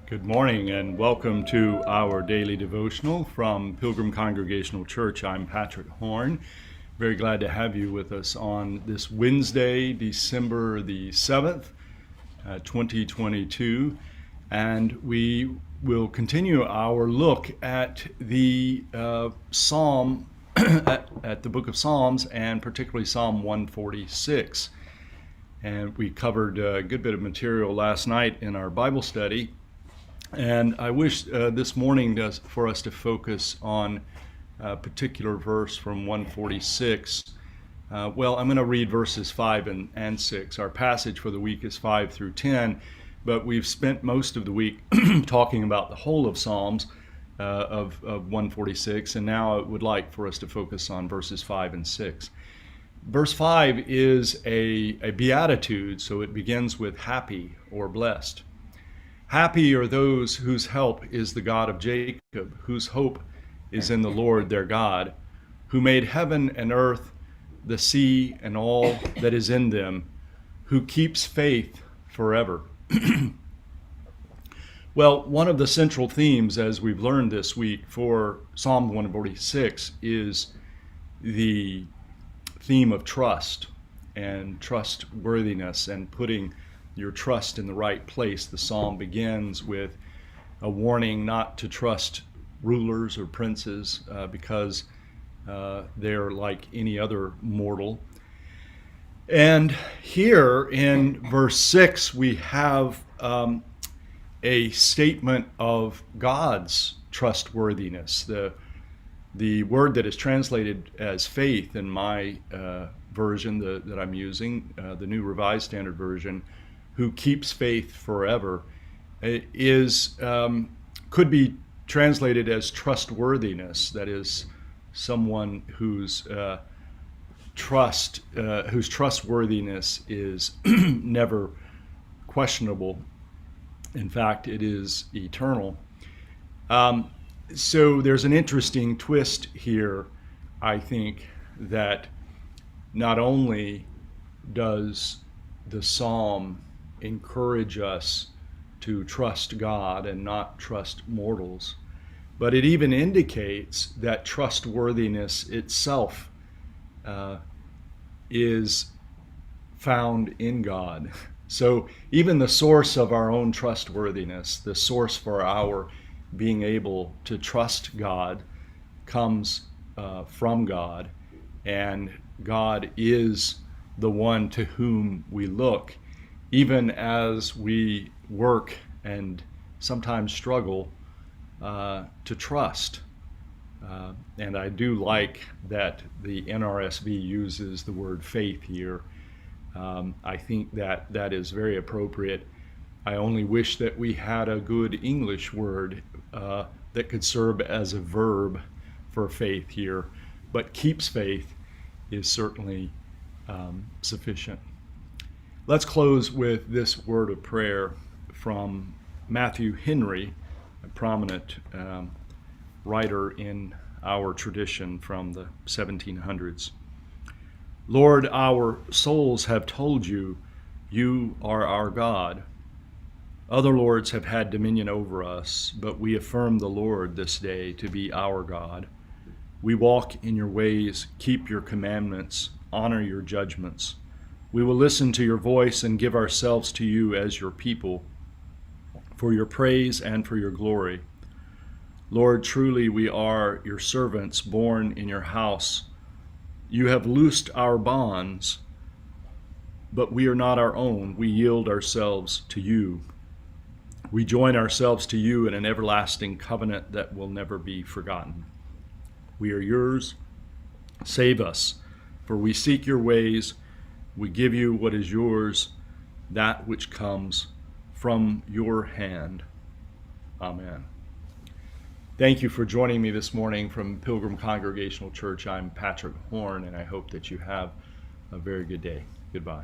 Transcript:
Good morning and welcome to our daily devotional from Pilgrim Congregational Church. I'm Patrick Horn. Very glad to have you with us on this Wednesday, December the 7th, 2022. And we will continue our look at the Psalm, at the book of Psalms, and particularly Psalm 146. And we covered a good bit of material last night in our Bible study. And I wish this morning for us to focus on a particular verse from 146. I'm going to read verses 5 and 6. Our passage for the week is 5 through 10, but we've spent most of the week talking about the whole of Psalms of 146, and now I would like for us to focus on verses 5 and 6. Verse 5 is a beatitude, so it begins with happy or blessed. Happy are those whose help is the God of Jacob, whose hope is in the Lord their God, who made heaven and earth, the sea, and all that is in them, who keeps faith forever. Well, one of the central themes, as we've learned this week for Psalm 146, is the theme of trust and trustworthiness and putting your trust in the right place. The psalm begins with a warning not to trust rulers or princes because they're like any other mortal. And here in verse 6, we have a statement of God's trustworthiness. The word that is translated as faith in my version that I'm using, the New Revised Standard Version, who keeps faith forever, could be translated as trustworthiness. That is, someone whose trustworthiness is never questionable. In fact, it is eternal. So there's an interesting twist here, I think, that not only does the psalm encourage us to trust God and not trust mortals, but it even indicates that trustworthiness itself is found in God. So even the source of our own trustworthiness, the source for our being able to trust God, comes from God, and God is the one to whom we look, even as we work and sometimes struggle to trust. And I do like that the NRSV uses the word faith here. I think that is very appropriate. I only wish that we had a good English word that could serve as a verb for faith here, but keeps faith is certainly sufficient. Let's close with this word of prayer from Matthew Henry, a prominent writer in our tradition from the 1700s. Lord, our souls have told you, you are our God. Other lords have had dominion over us, but we affirm the Lord this day to be our God. We walk in your ways, keep your commandments, honor your judgments. We will listen to your voice and give ourselves to you as your people, for your praise and for your glory. Lord, truly we are your servants born in your house. You have loosed our bonds, but we are not our own. We yield ourselves to you. We join ourselves to you in an everlasting covenant that will never be forgotten. We are yours. Save us, for we seek your ways. We give you what is yours, that which comes from your hand. Amen. Thank you for joining me this morning from Pilgrim Congregational Church. I'm Patrick Horn, and I hope that you have a very good day. Goodbye.